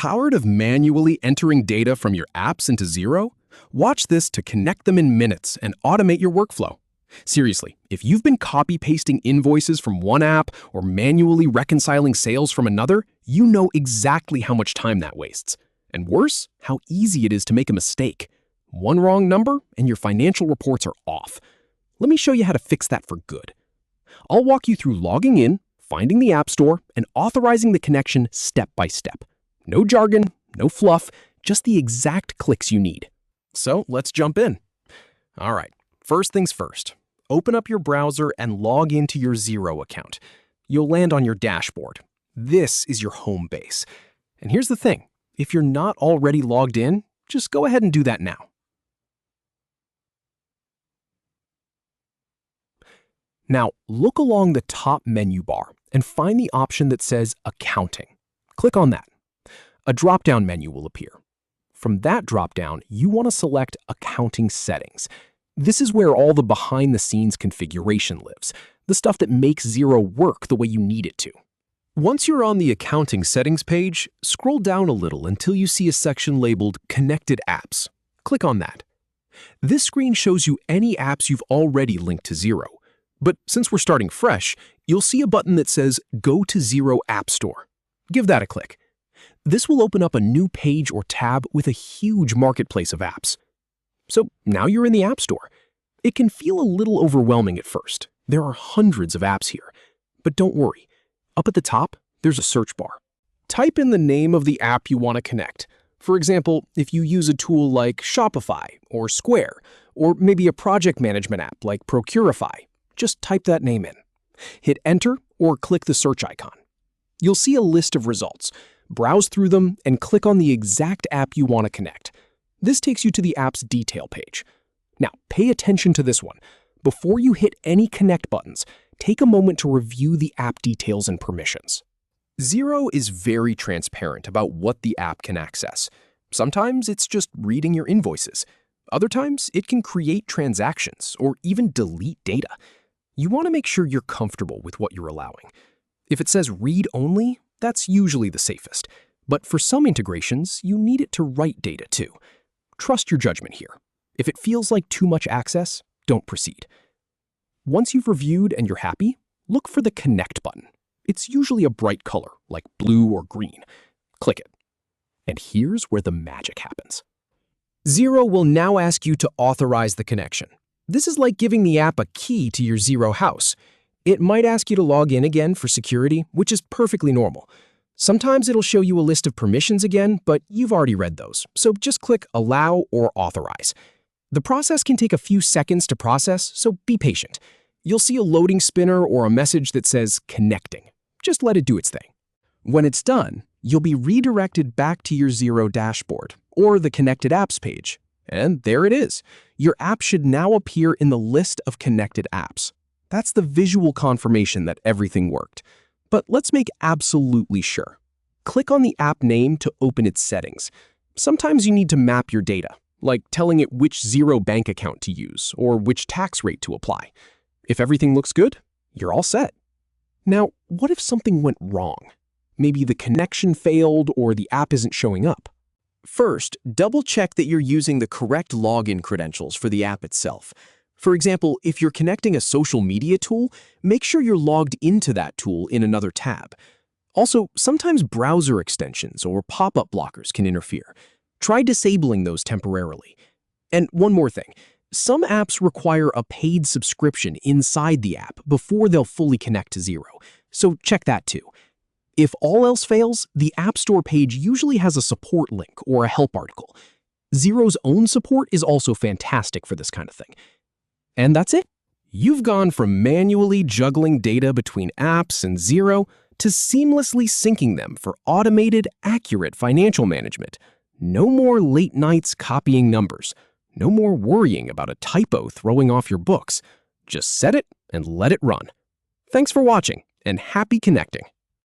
Tired of manually entering data from your apps into Xero? Watch this to connect them in minutes and automate your workflow. Seriously, if you've been copy-pasting invoices from one app or manually reconciling sales from another, you know exactly how much time that wastes. And worse, how easy it is to make a mistake. One wrong number and your financial reports are off. Let me show you how to fix that for good. I'll walk you through logging in, finding the App Store, and authorizing the connection step by step. No jargon, no fluff, just the exact clicks you need. So let's jump in. All right, first things first. Open up your browser and log into your Xero account. You'll land on your dashboard. This is your home base. And here's the thing. If you're not already logged in, just go ahead and do that now. Now, look along the top menu bar and find the option that says Accounting. Click on that. A drop-down menu will appear. From that drop-down, you want to select Accounting Settings. This is where all the behind-the-scenes configuration lives, the stuff that makes Xero work the way you need it to. Once you're on the Accounting Settings page, scroll down a little until you see a section labeled Connected Apps. Click on that. This screen shows you any apps you've already linked to Xero. But since we're starting fresh, you'll see a button that says Go to Xero App Store. Give that a click. This will open up a new page or tab with a huge marketplace of apps. So now you're in the App Store. It can feel a little overwhelming at first. There are hundreds of apps here. But don't worry. Up at the top, there's a search bar. Type in the name of the app you want to connect. For example, if you use a tool like Shopify or Square, or maybe a project management app like Procurify, just type that name in. Hit Enter or click the search icon. You'll see a list of results. Browse through them and click on the exact app you want to connect. This takes you to the app's detail page. Now, pay attention to this one. Before you hit any connect buttons, take a moment to review the app details and permissions. Xero is very transparent about what the app can access. Sometimes it's just reading your invoices. Other times, it can create transactions or even delete data. You want to make sure you're comfortable with what you're allowing. If it says read only, that's usually the safest. But for some integrations, you need it to write data too. Trust your judgment here. If it feels like too much access, don't proceed. Once you've reviewed and you're happy, look for the Connect button. It's usually a bright color, like blue or green. Click it. And here's where the magic happens. Xero will now ask you to authorize the connection. This is like giving the app a key to your Xero house. It might ask you to log in again for security, which is perfectly normal. Sometimes it'll show you a list of permissions again, but you've already read those, so just click Allow or Authorize. The process can take a few seconds to process, so be patient. You'll see a loading spinner or a message that says Connecting. Just let it do its thing. When it's done, you'll be redirected back to your Xero dashboard or the Connected Apps page. And there it is. Your app should now appear in the list of connected apps. That's the visual confirmation that everything worked. But let's make absolutely sure. Click on the app name to open its settings. Sometimes you need to map your data, like telling it which Xero bank account to use or which tax rate to apply. If everything looks good, you're all set. Now, what if something went wrong? Maybe the connection failed or the app isn't showing up. First, double-check that you're using the correct login credentials for the app itself. For example, if you're connecting a social media tool, make sure you're logged into that tool in another tab. Also, sometimes browser extensions or pop-up blockers can interfere. Try disabling those temporarily. And one more thing, some apps require a paid subscription inside the app before they'll fully connect to Xero, so check that too. If all else fails, the App Store page usually has a support link or a help article. Xero's own support is also fantastic for this kind of thing. And that's it. You've gone from manually juggling data between apps and Xero to seamlessly syncing them for automated, accurate financial management. No more late nights copying numbers. No more worrying about a typo throwing off your books. Just set it and let it run. Thanks for watching, and happy connecting.